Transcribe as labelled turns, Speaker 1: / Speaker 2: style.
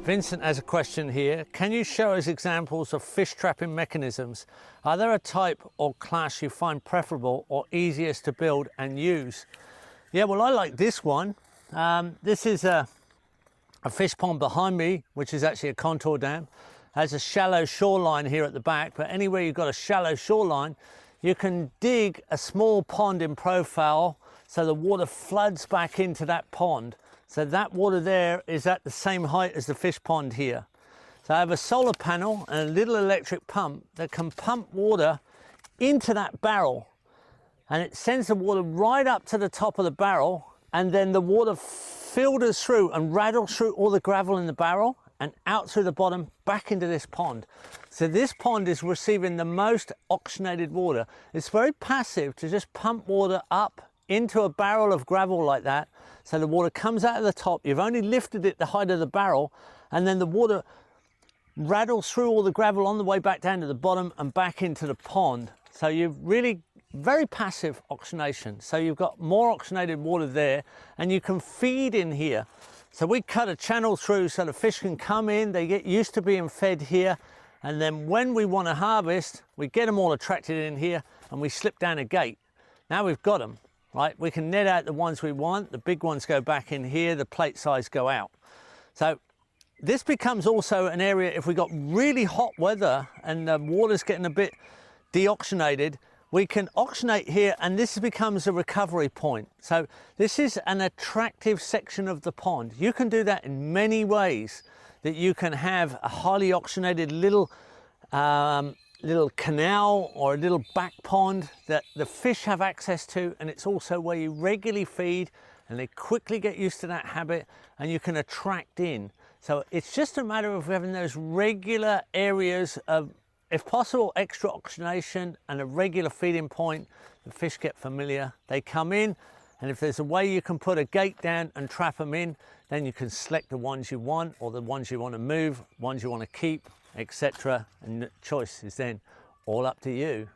Speaker 1: Vincent has a question here. Can you show us examples of fish trapping mechanisms? Are there a type or class you find preferable or easiest to build and use? Yeah, well, I like this one. This is a fish pond behind me, which is actually a contour dam. Has a shallow shoreline here at the back, but anywhere you've got a shallow shoreline, you can dig a small pond in profile so the water floods back into that pond. So that water there is at the same height as the fish pond here. So I have a solar panel and a little electric pump that can pump water into that barrel, and it sends the water right up to the top of the barrel, and then the water filters through and rattles through all the gravel in the barrel and out through the bottom back into this pond. So this pond is receiving the most oxygenated water. It's very passive to just pump water up into a barrel of gravel like that. So the water comes out of the top, you've only lifted it the height of the barrel, and then the water rattles through all the gravel on the way back down to the bottom and back into the pond. So you've really very passive oxygenation. So you've got more oxygenated water there, and you can feed in here. So we cut a channel through so the fish can come in, they get used to being fed here, and then when we want to harvest, we get them all attracted in here and we slip down a gate. Now we've got them. Right, we can net out the ones we want, the big ones go back in here, the plate size go out. So this becomes also an area, if we got really hot weather and the water's getting a bit deoxygenated, we can oxygenate here, and this becomes a recovery point. So this is an attractive section of the pond. You can do that in many ways, that you can have a highly oxygenated little canal or a little back pond that the fish have access to, and it's also where you regularly feed and they quickly get used to that habit and you can attract in. So it's just a matter of having those regular areas of, if possible, extra oxygenation and a regular feeding point. The fish get familiar, they come in, and if there's a way you can put a gate down and trap them in, then you can select the ones you want or the ones you want to move, ones you want to keep, etc. And the choice is then all up to you.